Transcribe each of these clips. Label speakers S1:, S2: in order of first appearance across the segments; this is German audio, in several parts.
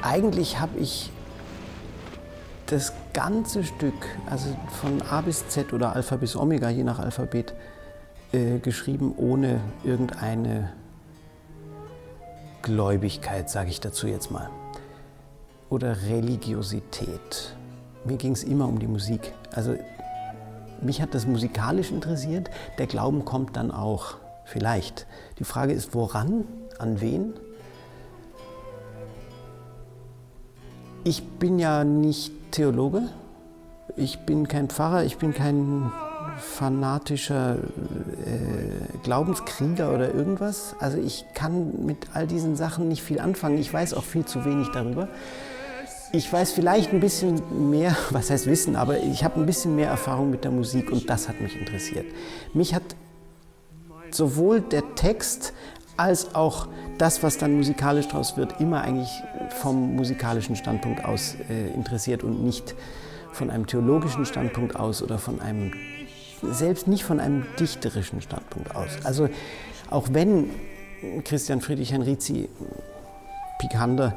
S1: eigentlich habe ich das ganze Stück, also von A bis Z oder Alpha bis Omega, je nach Alphabet, geschrieben, ohne irgendeine Gläubigkeit, sage ich dazu jetzt mal. Oder Religiosität. Mir ging es immer um die Musik. Also mich hat das musikalisch interessiert, der Glauben kommt dann auch, vielleicht. Die Frage ist, woran, an wen? Ich bin ja nicht Theologe, ich bin kein Pfarrer, ich bin kein fanatischer Glaubenskrieger oder irgendwas. Also ich kann mit all diesen Sachen nicht viel anfangen, ich weiß auch viel zu wenig darüber. Ich weiß vielleicht ein bisschen mehr, was heißt Wissen, aber ich habe ein bisschen mehr Erfahrung mit der Musik und das hat mich interessiert. Mich hat sowohl der Text als auch das, was dann musikalisch draus wird, immer eigentlich vom musikalischen Standpunkt aus interessiert und nicht von einem theologischen Standpunkt aus oder von einem, selbst nicht von einem dichterischen Standpunkt aus. Also auch wenn Christian Friedrich Henrici, Picander,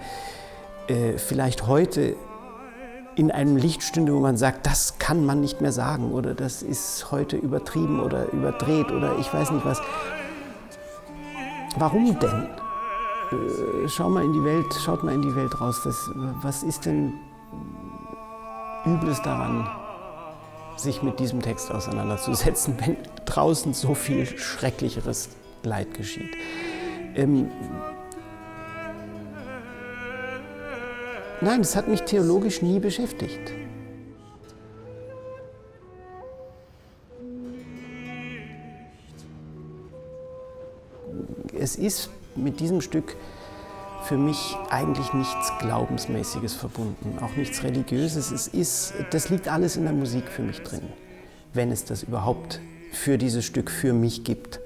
S1: vielleicht heute in einem Licht stünde, wo man sagt, das kann man nicht mehr sagen oder das ist heute übertrieben oder überdreht oder ich weiß nicht was. Warum denn? Schaut mal in die Welt raus. Was ist denn Übles daran, sich mit diesem Text auseinanderzusetzen, wenn draußen so viel schrecklicheres Leid geschieht? Nein, es hat mich theologisch nie beschäftigt. Es ist mit diesem Stück für mich eigentlich nichts Glaubensmäßiges verbunden, auch nichts Religiöses. Das liegt alles in der Musik für mich drin, wenn es das überhaupt für dieses Stück für mich gibt.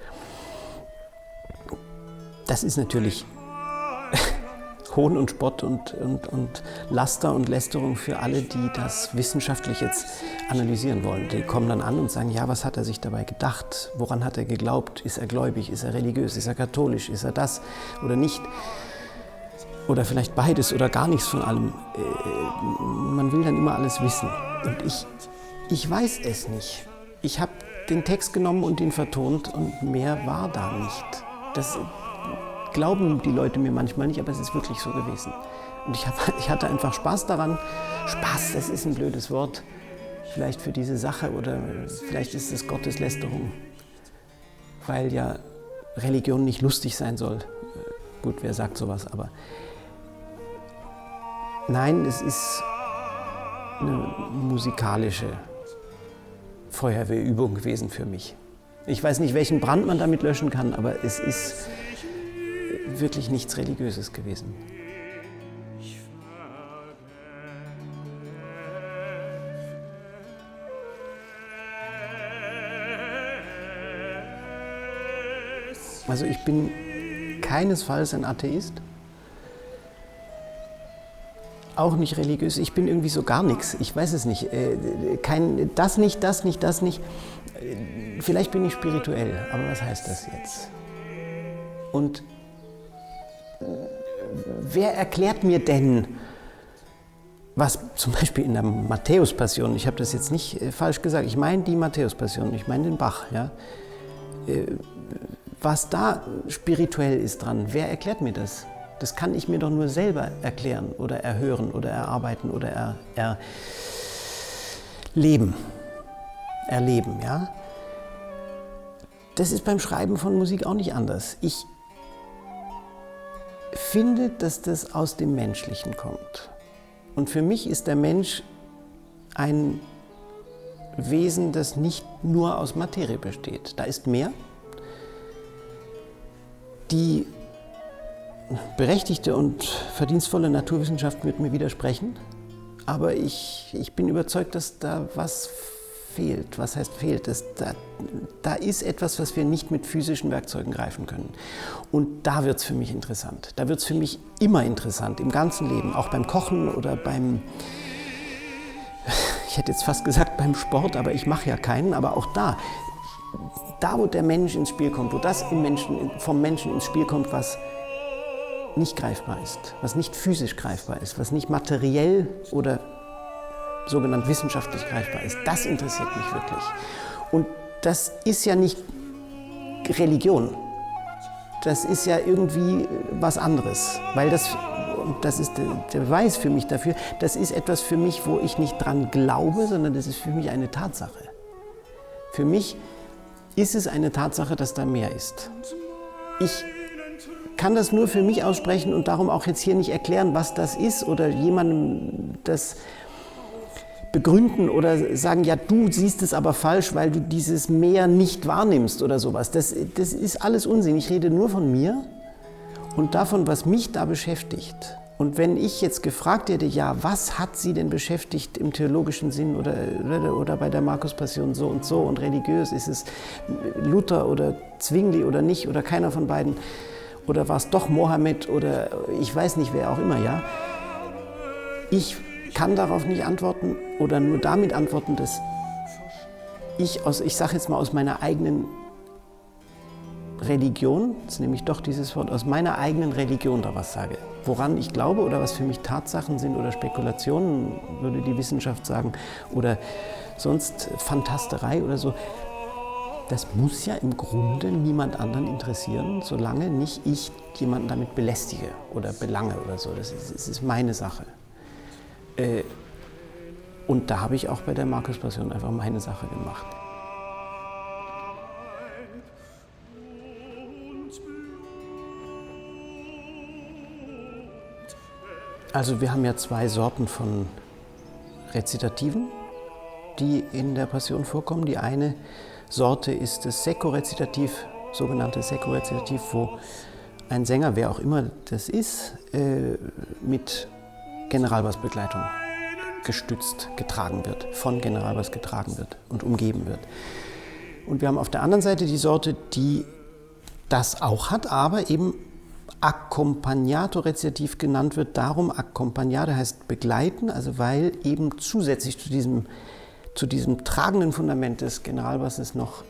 S1: Das ist natürlich Hohn und Spott und Laster und Lästerung für alle, die das wissenschaftlich jetzt analysieren wollen. Die kommen dann an und sagen, ja, was hat er sich dabei gedacht? Woran hat er geglaubt? Ist er gläubig? Ist er religiös? Ist er katholisch? Ist er das oder nicht? Oder vielleicht beides oder gar nichts von allem. Man will dann immer alles wissen. Und ich weiß es nicht. Ich habe den Text genommen und ihn vertont und mehr war da nicht. Das glauben die Leute mir manchmal nicht, aber es ist wirklich so gewesen. Und ich hatte einfach Spaß daran. Spaß, das ist ein blödes Wort, vielleicht für diese Sache oder vielleicht ist es Gotteslästerung, weil ja Religion nicht lustig sein soll. Gut, wer sagt sowas, aber nein, es ist eine musikalische Feuerwehrübung gewesen für mich. Ich weiß nicht, welchen Brand man damit löschen kann, aber es ist wirklich nichts Religiöses gewesen. Also ich bin keinesfalls ein Atheist, auch nicht religiös, ich bin irgendwie so gar nichts, ich weiß es nicht. Das nicht. Vielleicht bin ich spirituell, aber was heißt das jetzt? Und wer erklärt mir denn, was zum Beispiel in der Matthäus-Passion, ich habe das jetzt nicht falsch gesagt, ich meine die Matthäus-Passion, ich meine den Bach, ja, was da spirituell ist dran, wer erklärt mir das? Das kann ich mir doch nur selber erklären oder erhören oder erarbeiten oder erleben, ja. Das ist beim Schreiben von Musik auch nicht anders. Ich finde, dass das aus dem Menschlichen kommt. Und für mich ist der Mensch ein Wesen, das nicht nur aus Materie besteht. Da ist mehr. Die berechtigte und verdienstvolle Naturwissenschaft wird mir widersprechen, aber ich bin überzeugt, dass da was fehlt. Was heißt fehlt? Da ist etwas, was wir nicht mit physischen Werkzeugen greifen können. Und da wird es für mich interessant. Da wird es für mich immer interessant, im ganzen Leben, auch beim Kochen oder ich hätte jetzt fast gesagt beim Sport, aber ich mache ja keinen, aber auch da, wo der Mensch ins Spiel kommt, wo das vom Menschen ins Spiel kommt, was nicht greifbar ist, was nicht physisch greifbar ist, was nicht materiell oder sogenannt wissenschaftlich greifbar ist, das interessiert mich wirklich. Und das ist ja nicht Religion. Das ist ja irgendwie was anderes, weil das ist der Beweis für mich dafür, das ist etwas für mich, wo ich nicht dran glaube, sondern das ist für mich eine Tatsache. Für mich ist es eine Tatsache, dass da mehr ist. Ich kann das nur für mich aussprechen und darum auch jetzt hier nicht erklären, was das ist oder jemandem das begründen oder sagen, ja, du siehst es aber falsch, weil du dieses Mehr nicht wahrnimmst oder sowas. Das ist alles Unsinn. Ich rede nur von mir und davon, was mich da beschäftigt. Und wenn ich jetzt gefragt hätte, ja, was hat Sie denn beschäftigt im theologischen Sinn oder bei der Markuspassion so und religiös, ist es Luther oder Zwingli oder nicht oder keiner von beiden oder war es doch Mohammed oder ich weiß nicht, wer auch immer, ja. Ich kann darauf nicht antworten oder nur damit antworten, dass ich sage jetzt mal aus meiner eigenen Religion, das nehme ich doch dieses Wort, aus meiner eigenen Religion da was sage. Woran ich glaube oder was für mich Tatsachen sind oder Spekulationen, würde die Wissenschaft sagen, oder sonst Fantasterei oder so. Das muss ja im Grunde niemand anderen interessieren, solange nicht ich jemanden damit belästige oder belange oder so. Das ist meine Sache. Und da habe ich auch bei der Markuspassion einfach meine Sache gemacht. Also wir haben ja zwei Sorten von Rezitativen, die in der Passion vorkommen. Die eine Sorte ist das Sekko-Rezitativ, sogenannte Sekko-Rezitativ, wo ein Sänger, wer auch immer das ist, mit Generalbassbegleitung gestützt, getragen wird, von Generalbass getragen wird und umgeben wird. Und wir haben auf der anderen Seite die Sorte, die das auch hat, aber eben Accompagnato-Rezitativ genannt wird. Darum Accompagnato heißt begleiten, also weil eben zusätzlich zu diesem tragenden Fundament des Generalbasses noch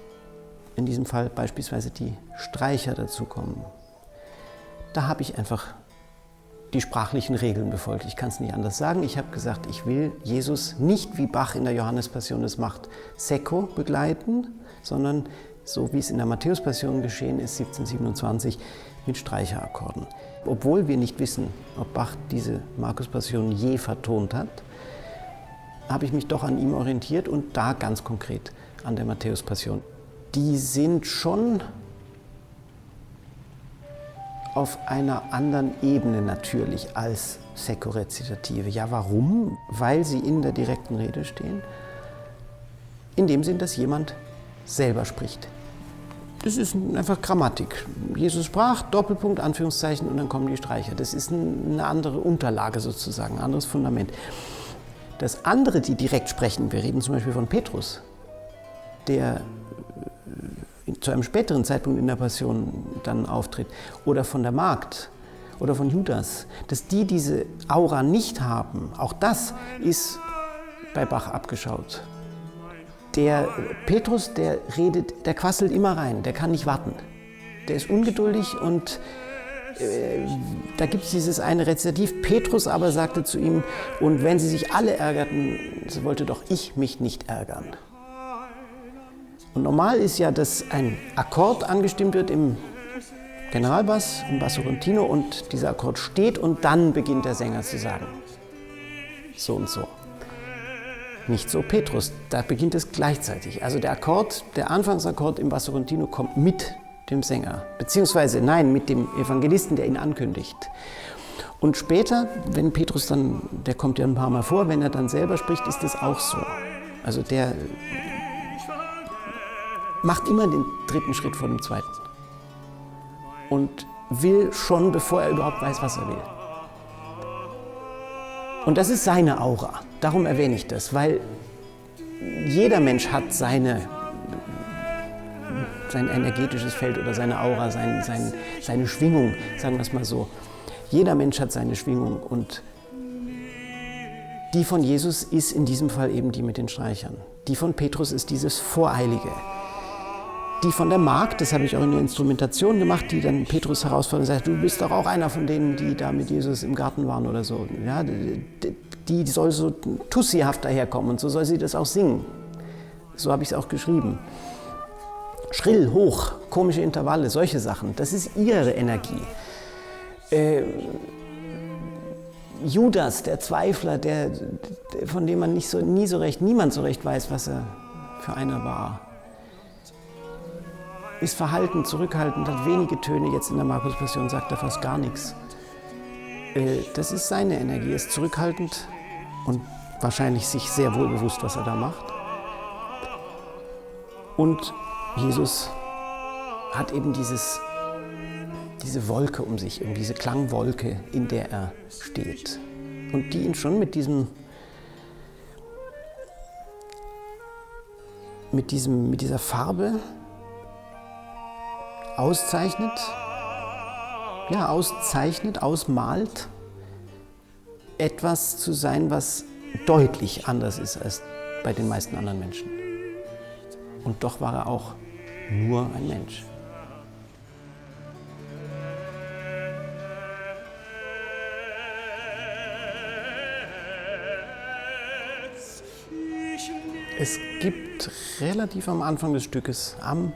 S1: in diesem Fall beispielsweise die Streicher dazukommen. Da habe ich einfach die sprachlichen Regeln befolgt. Ich kann es nicht anders sagen. Ich habe gesagt, ich will Jesus nicht, wie Bach in der Johannespassion es macht, Sekko begleiten, sondern so wie es in der Matthäuspassion geschehen ist, 1727, mit Streicherakkorden. Obwohl wir nicht wissen, ob Bach diese Markuspassion je vertont hat, habe ich mich doch an ihm orientiert und da ganz konkret an der Matthäuspassion. Die sind schon auf einer anderen Ebene natürlich als Sekko-Rezitative. Ja, warum? Weil sie in der direkten Rede stehen. In dem Sinn, dass jemand selber spricht. Das ist einfach Grammatik. Jesus sprach, Doppelpunkt, Anführungszeichen, und dann kommen die Streicher. Das ist eine andere Unterlage sozusagen, ein anderes Fundament. Das andere, die direkt sprechen, wir reden zum Beispiel von Petrus, der zu einem späteren Zeitpunkt in der Passion dann auftritt, oder von der Magd oder von Judas, dass die diese Aura nicht haben, auch das ist bei Bach abgeschaut. Der Petrus, der redet, der quasselt immer rein, der kann nicht warten. Der ist ungeduldig und da gibt es dieses eine Rezitativ. Petrus aber sagte zu ihm, und wenn sie sich alle ärgerten, so wollte doch ich mich nicht ärgern. Und normal ist ja, dass ein Akkord angestimmt wird im Generalbass, im Basso Continuo, und dieser Akkord steht und dann beginnt der Sänger zu sagen, so und so. Nicht so Petrus, da beginnt es gleichzeitig. Also der Akkord, der Anfangsakkord im Basso Continuo kommt mit dem Sänger, beziehungsweise nein, mit dem Evangelisten, der ihn ankündigt. Und später, wenn Petrus dann, der kommt ja ein paar Mal vor, wenn er dann selber spricht, ist das auch so. Also der macht immer den dritten Schritt vor dem zweiten und will schon, bevor er überhaupt weiß, was er will. Und das ist seine Aura. Darum erwähne ich das, weil jeder Mensch hat sein energetisches Feld oder seine Aura, seine Schwingung, sagen wir es mal so. Jeder Mensch hat seine Schwingung und die von Jesus ist in diesem Fall eben die mit den Streichern. Die von Petrus ist dieses Voreilige. die von der Magd, das habe ich auch in der Instrumentation gemacht, die dann Petrus herausfordert und sagt, du bist doch auch einer von denen, die da mit Jesus im Garten waren oder so. Ja, die soll so tussihaft daherkommen und so soll sie das auch singen. So habe ich es auch geschrieben. Schrill, hoch, komische Intervalle, solche Sachen, das ist ihre Energie. Judas, der Zweifler, von dem man niemand so recht weiß, was er für einer war. Ist verhalten, zurückhaltend, hat wenige Töne. Jetzt in der Markus-Passion sagt er fast gar nichts. Das ist seine Energie. Er ist zurückhaltend und wahrscheinlich sich sehr wohl bewusst, was er da macht. Und Jesus hat eben diese Wolke um sich, diese Klangwolke, in der er steht. Und die ihn schon mit dieser Farbe auszeichnet, ausmalt, etwas zu sein, was deutlich anders ist als bei den meisten anderen Menschen. Und doch war er auch nur ein Mensch. Es gibt relativ am Anfang des Stückes, am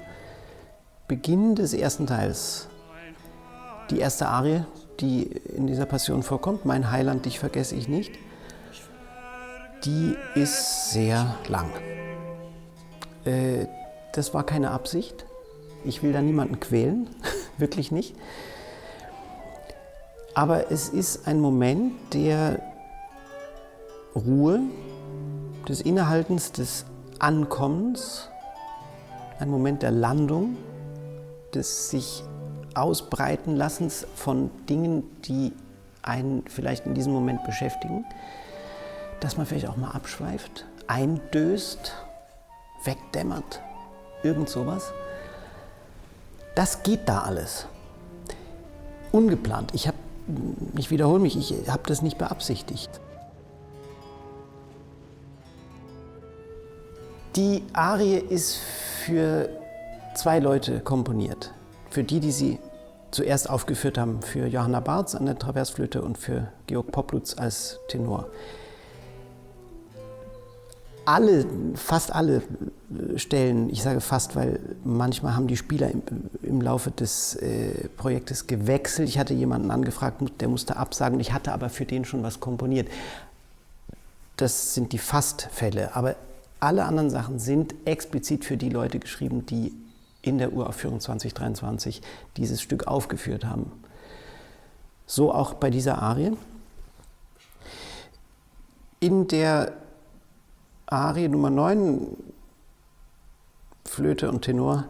S1: Beginn des ersten Teils, die erste Arie, die in dieser Passion vorkommt, Mein Heiland, dich vergesse ich nicht, die ist sehr lang. Das war keine Absicht. Ich will da niemanden quälen, wirklich nicht. Aber es ist ein Moment der Ruhe, des Innehaltens, des Ankommens, ein Moment der Landung, des sich ausbreiten Lassens von Dingen, die einen vielleicht in diesem Moment beschäftigen, dass man vielleicht auch mal abschweift, eindöst, wegdämmert, irgend sowas. Das geht da alles. Ungeplant. Ich wiederhole mich, ich habe das nicht beabsichtigt. Die Arie ist für 2 Leute komponiert. Für die sie zuerst aufgeführt haben, für Johanna Barz an der Traversflöte und für Georg Poplutz als Tenor. Fast alle Stellen, ich sage fast, weil manchmal haben die Spieler im Laufe des Projektes gewechselt. Ich hatte jemanden angefragt, der musste absagen, ich hatte aber für den schon was komponiert. Das sind die Fast-Fälle, aber alle anderen Sachen sind explizit für die Leute geschrieben, die in der Uraufführung 2023 dieses Stück aufgeführt haben. So auch bei dieser Arie. In der Arie Nummer 9, Flöte und Tenor,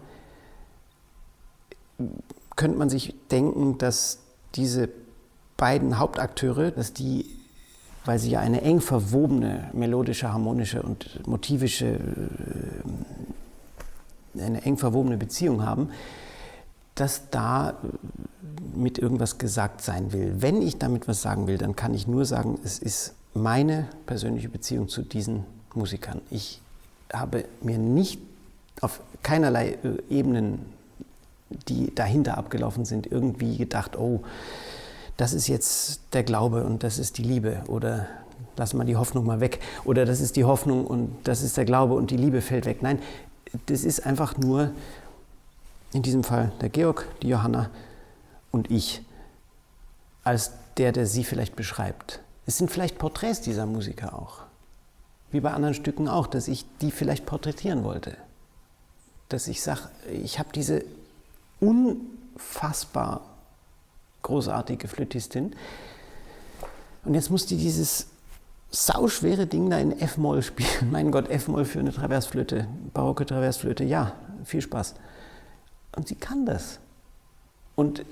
S1: könnte man sich denken, dass diese beiden Hauptakteure, dass die, weil sie ja eine eng verwobene melodische, harmonische und motivische, eine eng verwobene Beziehung haben, dass da mit irgendwas gesagt sein will. Wenn ich damit was sagen will, dann kann ich nur sagen, es ist meine persönliche Beziehung zu diesen Musikern. Ich habe mir nicht auf keinerlei Ebenen, die dahinter abgelaufen sind, irgendwie gedacht, oh, das ist jetzt der Glaube und das ist die Liebe oder lassen wir die Hoffnung mal weg oder das ist die Hoffnung und das ist der Glaube und die Liebe fällt weg. Nein, das ist einfach nur in diesem Fall der Georg, die Johanna und ich als der sie vielleicht beschreibt. Es sind vielleicht Porträts dieser Musiker auch, wie bei anderen Stücken auch, dass ich die vielleicht porträtieren wollte. Dass ich sage, ich habe diese unfassbar großartige Flötistin und jetzt muss die dieses sauschwere Ding da in F-Moll spielen. Mein Gott, F-Moll für eine Traversflöte, barocke Traversflöte, ja, viel Spaß. Und sie kann das. Und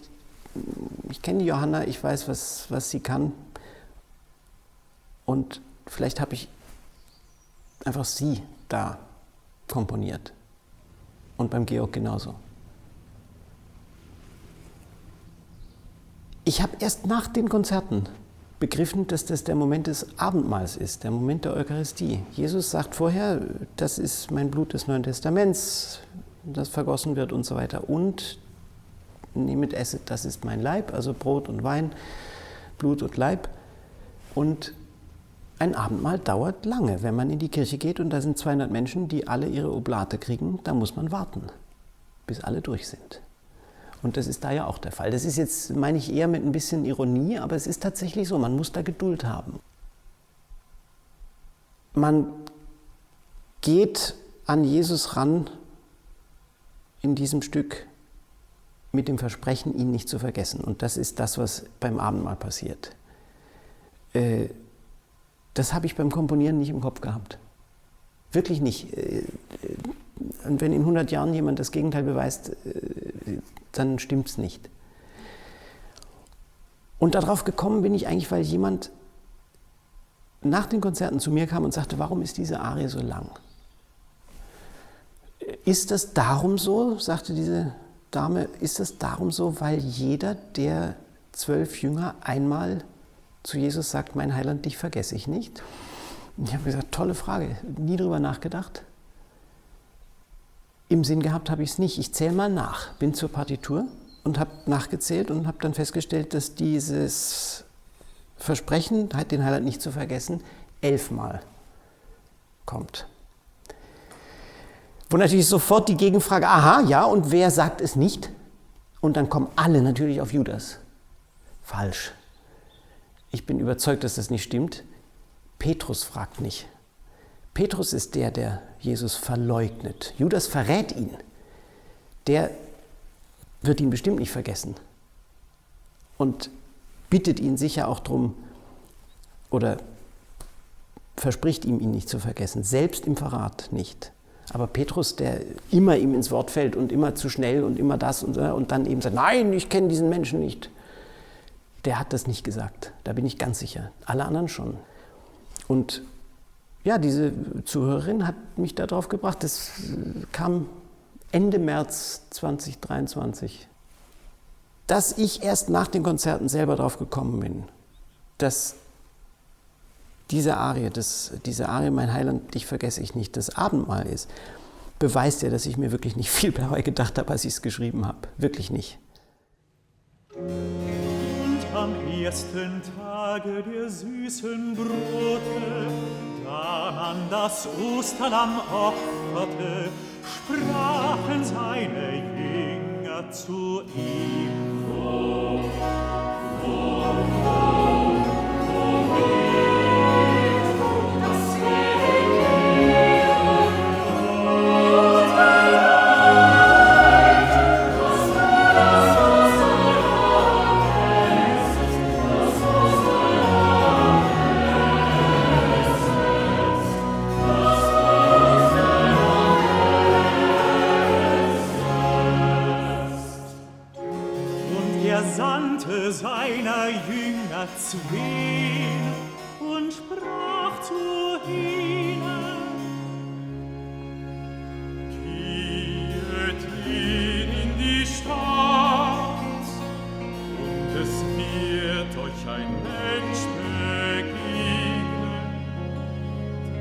S1: ich kenne die Johanna, ich weiß, was sie kann. Und vielleicht habe ich einfach sie da komponiert. Und beim Georg genauso. Ich habe erst nach den Konzerten begriffen, dass das der Moment des Abendmahls ist, der Moment der Eucharistie. Jesus sagt vorher, das ist mein Blut des Neuen Testaments, das vergossen wird und so weiter. Und nehmet, esset, das ist mein Leib, also Brot und Wein, Blut und Leib. Und ein Abendmahl dauert lange. Wenn man in die Kirche geht und da sind 200 Menschen, die alle ihre Oblate kriegen, da muss man warten, bis alle durch sind. Und das ist da ja auch der Fall. Das ist jetzt, meine ich, eher mit ein bisschen Ironie, aber es ist tatsächlich so, man muss da Geduld haben. Man geht an Jesus ran in diesem Stück mit dem Versprechen, ihn nicht zu vergessen. Und das ist das, was beim Abendmahl passiert. Das habe ich beim Komponieren nicht im Kopf gehabt. Wirklich nicht. Und wenn in 100 Jahren jemand das Gegenteil beweist, dann stimmt es nicht. Und darauf gekommen bin ich eigentlich, weil jemand nach den Konzerten zu mir kam und sagte, warum ist diese Arie so lang? Ist das darum so, sagte diese Dame, ist das darum so, weil jeder der 12 Jünger einmal zu Jesus sagt, mein Heiland, dich vergesse ich nicht? Und ich habe gesagt, tolle Frage, nie drüber nachgedacht. Im Sinn gehabt habe ich es nicht. Ich zähle mal nach, bin zur Partitur und habe nachgezählt und habe dann festgestellt, dass dieses Versprechen, den Heiland nicht zu vergessen, 11 Mal kommt. Wo natürlich sofort die Gegenfrage, aha, ja, und wer sagt es nicht? Und dann kommen alle natürlich auf Judas. Falsch. Ich bin überzeugt, dass das nicht stimmt. Petrus fragt nicht. Petrus ist der Jesus verleugnet. Judas verrät ihn. Der wird ihn bestimmt nicht vergessen. Und bittet ihn sicher auch drum oder verspricht ihm, ihn nicht zu vergessen. Selbst im Verrat nicht. Aber Petrus, der immer ihm ins Wort fällt und immer zu schnell und immer das und dann eben sagt, nein, ich kenne diesen Menschen nicht. Der hat das nicht gesagt. Da bin ich ganz sicher. Alle anderen schon. Und ja, diese Zuhörerin hat mich darauf gebracht. Das kam Ende März 2023. Dass ich erst nach den Konzerten selber drauf gekommen bin, dass diese Arie, mein Heiland, dich vergesse ich nicht, das Abendmahl ist, beweist ja, dass ich mir wirklich nicht viel dabei gedacht habe, als ich es geschrieben habe. Wirklich nicht.
S2: Und am ersten Tage der süßen Brote, da man das Osterlamm opferte, sprachen seine Jünger zu ihm. Sandte seiner Jünger 2 und sprach zu ihnen: Geht hin in die Stadt, und es wird euch ein Mensch begegnen,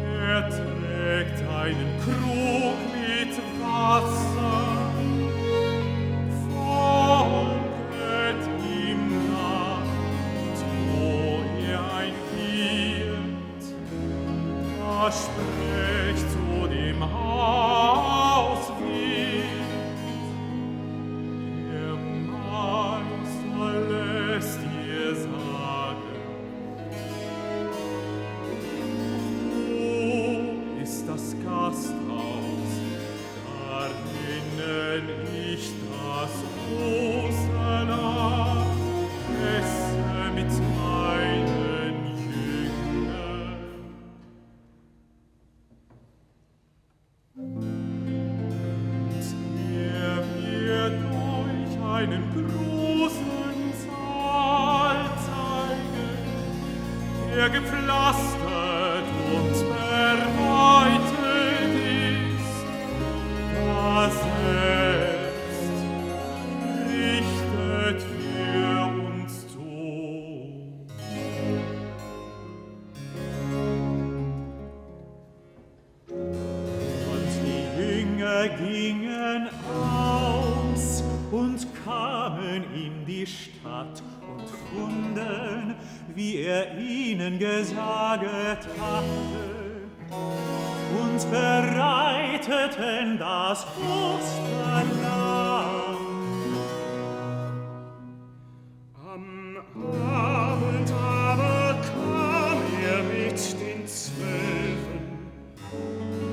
S2: der trägt einen Krug mit Wasser. Spricht zu dem Hauswirt, der Meister lässt dir sagen, wo ist das Gasthaus, darinnen ich das Osterlamm esse mit meinen Jüngern. Einen großen Saal zeigen, der gepflastert und bereitet ist, daselbst richtet für uns zu. Und die Jünger gingen
S3: trugen aus und kamen in die Stadt und funden, wie er ihnen gesaget hatte, und bereiteten das Osterlamm.
S2: Am Abend aber kam er mit den 12,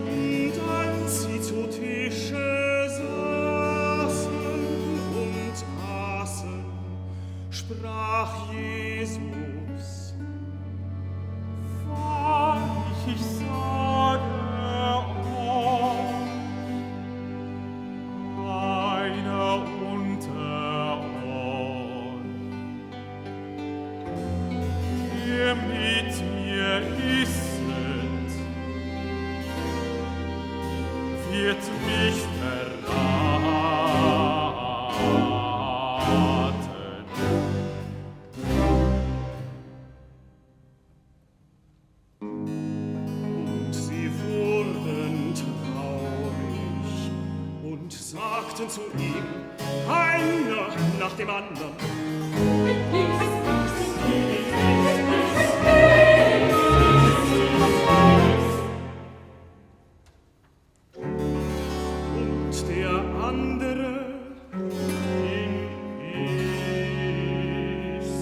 S2: und als sie zu Tische saßen und aßen, sprach Jesus: Wahrlich, ich sage euch, einer unter euch, der mit mir isset, wird mich verraten. Und sie wurden traurig und sagten zu ihm, einer nach dem anderen: Und der andere in is.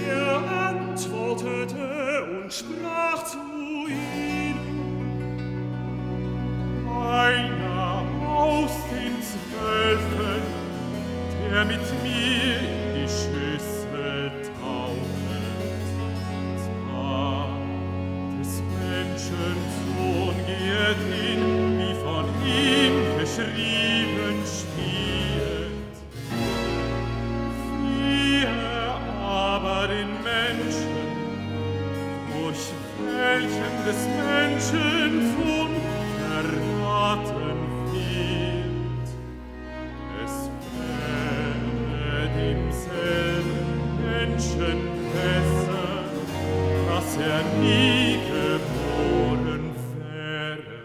S2: Er antwortete und sprach zu ihnen: Einer aus den 12, der mit mir in die Schüssel taucht, des Menschen Sohn geht hin, wie von ihm geschrieben steht. Aber den Menschen, durch welchen des Menschen Sohn verraten wird, es wäre demselben Menschen besser, dass er nie geboren wäre.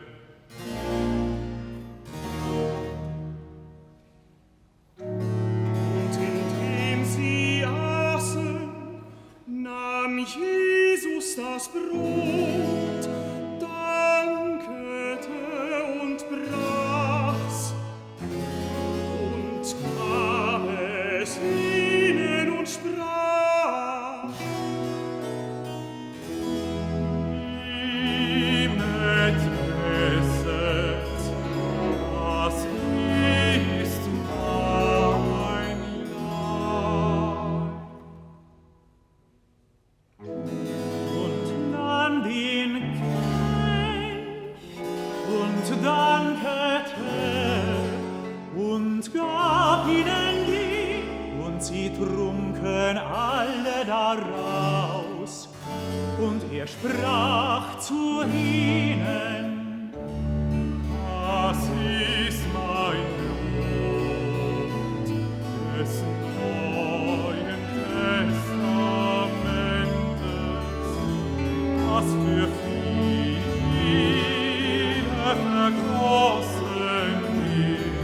S2: Und indem sie aßen, nahm Jesus das Brot, dankete und brach's und gab es ihnen und sprach: Nehmet, esset, das ist mein Leib. Und nahm den Kelch und dankete und gab ihnen die, und sie trunken alle daraus. Und er sprach zu ihnen: Das ist mein Blut des Neuen Testamentes, das für viele vergossen wird.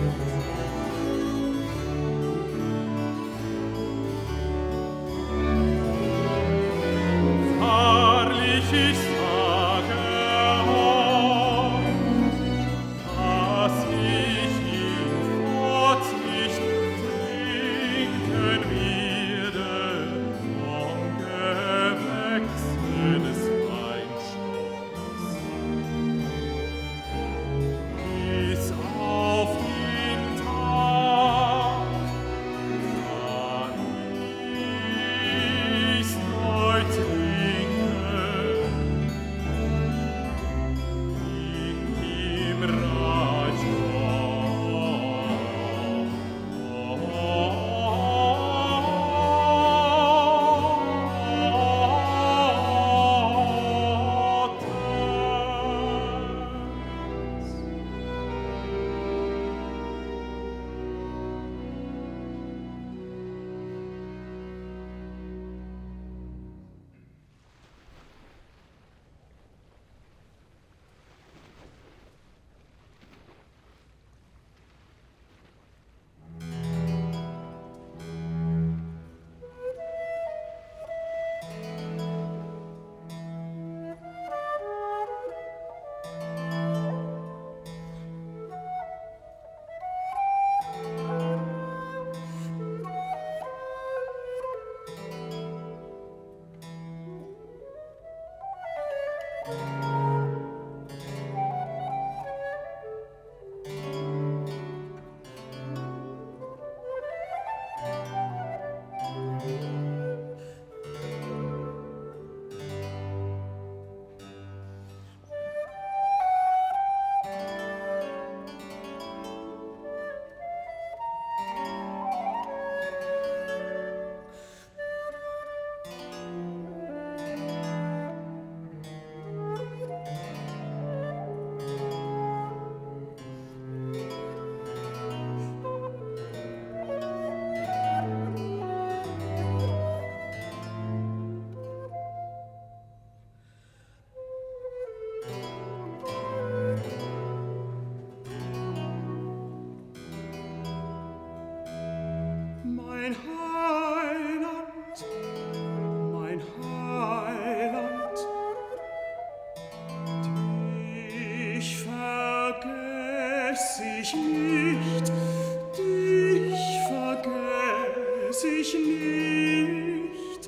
S3: mein Heiland, mein Heiland, dich vergess ich nicht, dich vergess ich nicht,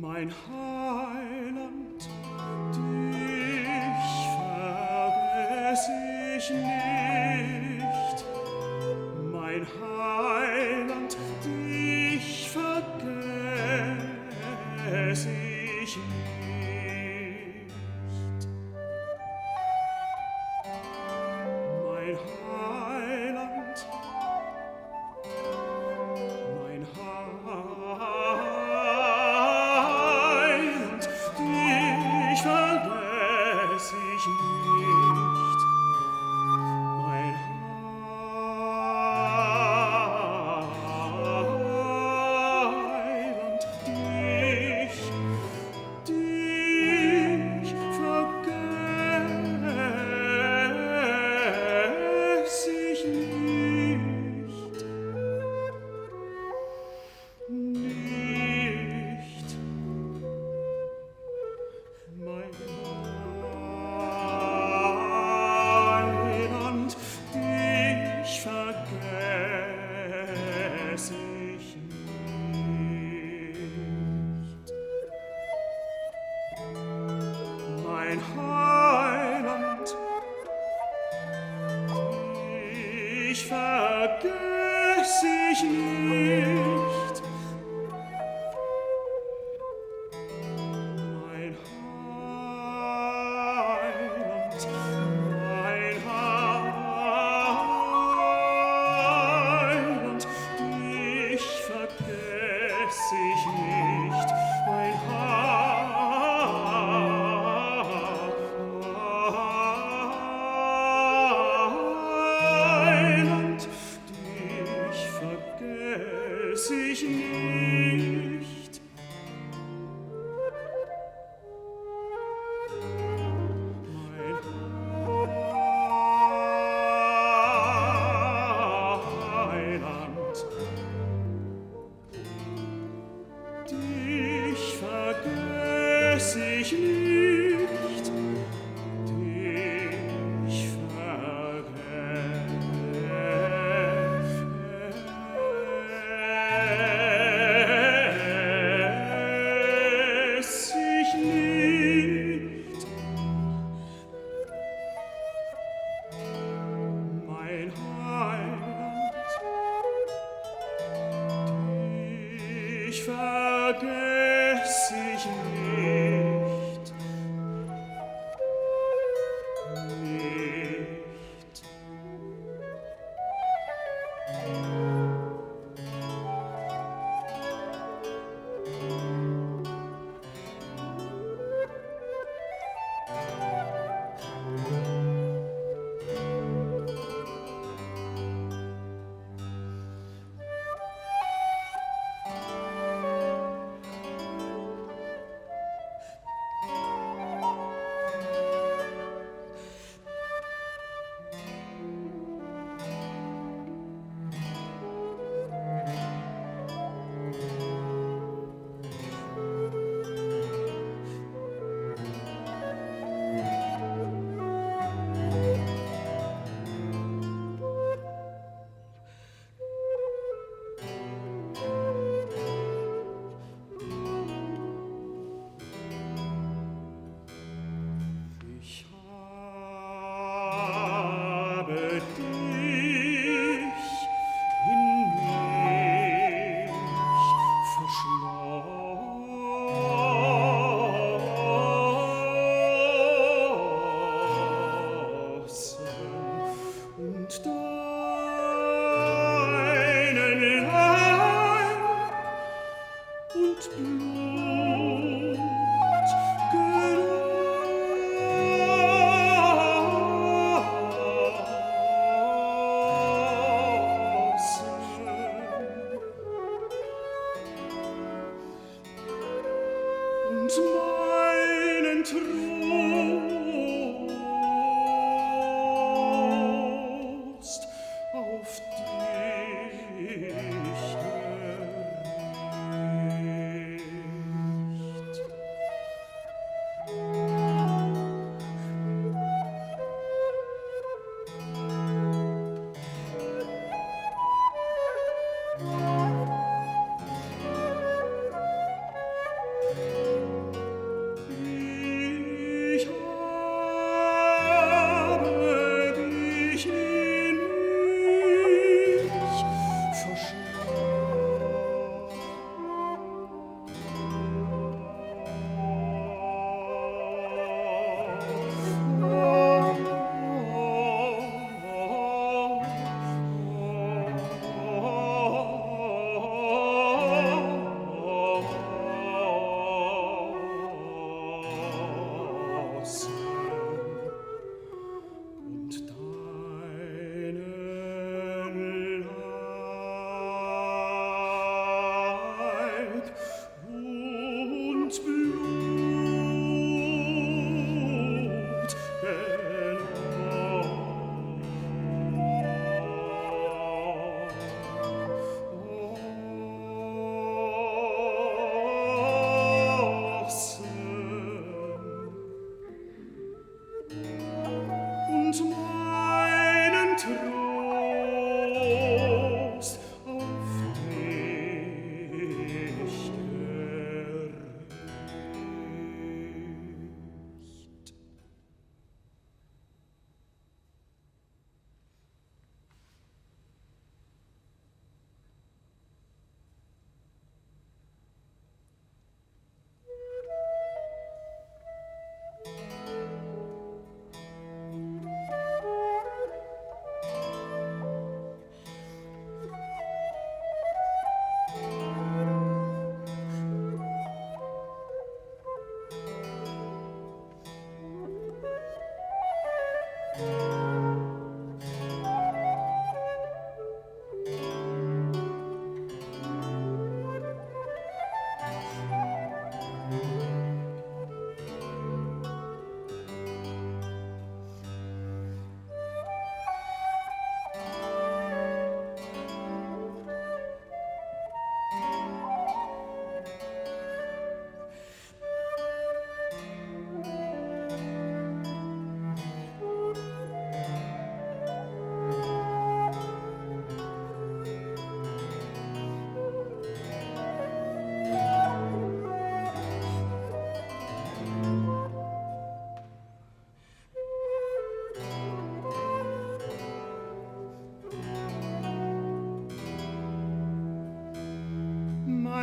S3: mein Heiland, dich vergess ich nicht, mein Heiland, dich vergess ich nicht. Mein Heiland, mein Heiland, dich vergess ich nicht. Mein Heiland, dich vergess ich nicht. Nicht, mein Heiland, dich vergess ich nicht. Mein Heiland, dich vergess ich nicht. Mein Heiland, mein Heiland, dich vergess ich nicht. Mein Heiland, dich vergess ich nicht. Mein Heiland, dich vergess ich nicht, dich vergess ich nicht. Mein Heiland, dich vergess ich nicht. Nicht.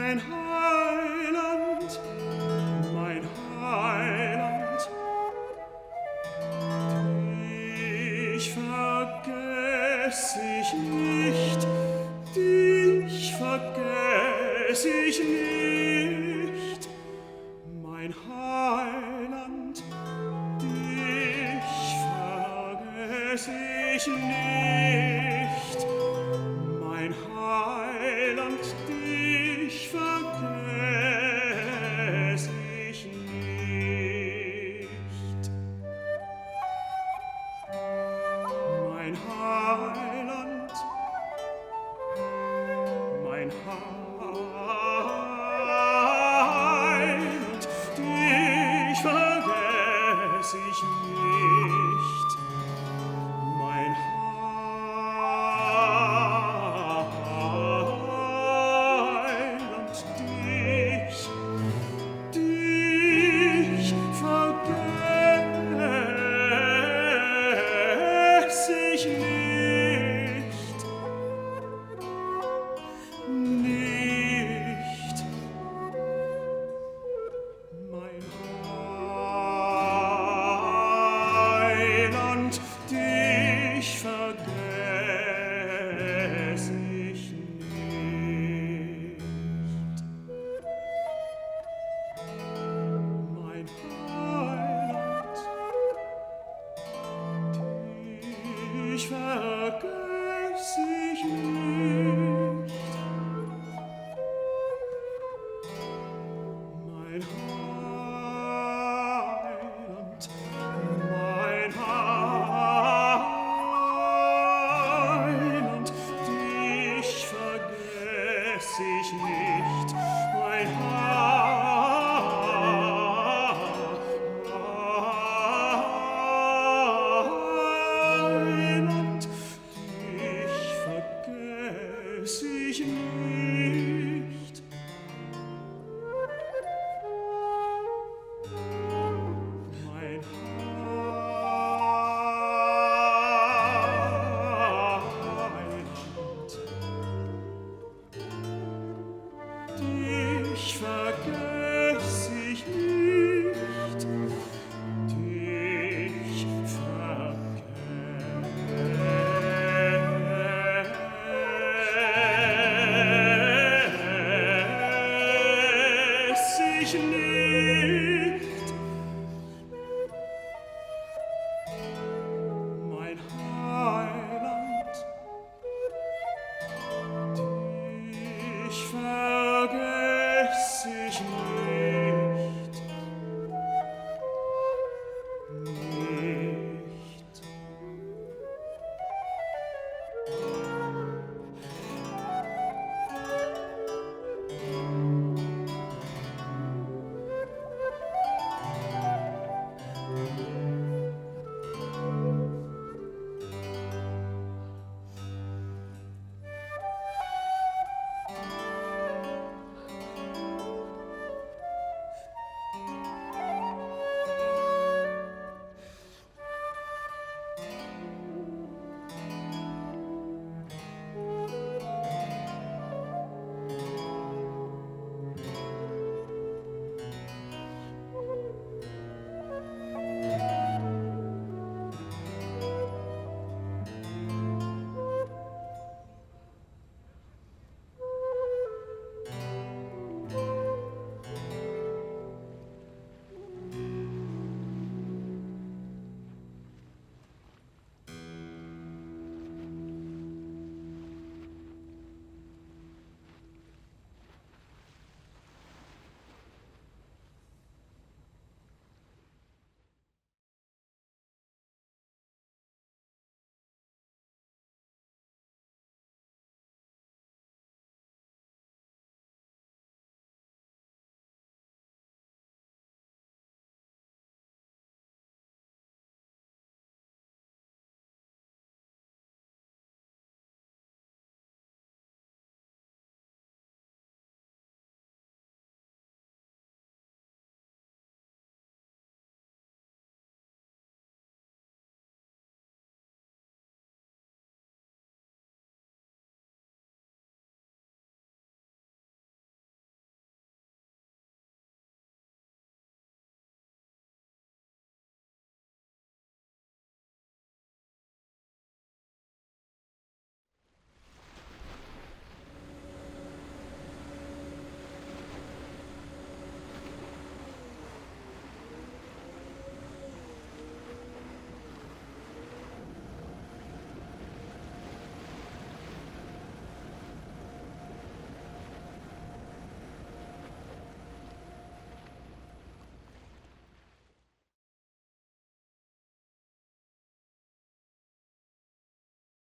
S3: mein Heiland, mein Heiland. Dich vergess ich nicht, dich vergess ich nicht, mein Heiland, dich vergess ich nicht, mein Heiland, dich vergess ich nicht. Mein Heiland, mein Heiland, dich vergess ich nicht. Mein Heiland, dich vergess ich nicht. Nicht, mein Heiland, dich vergess ich nicht. Mein Heiland, dich vergess ich nicht. Mein Heiland, mein Heiland, dich vergess ich nicht. Mein Heiland, dich vergess ich nicht.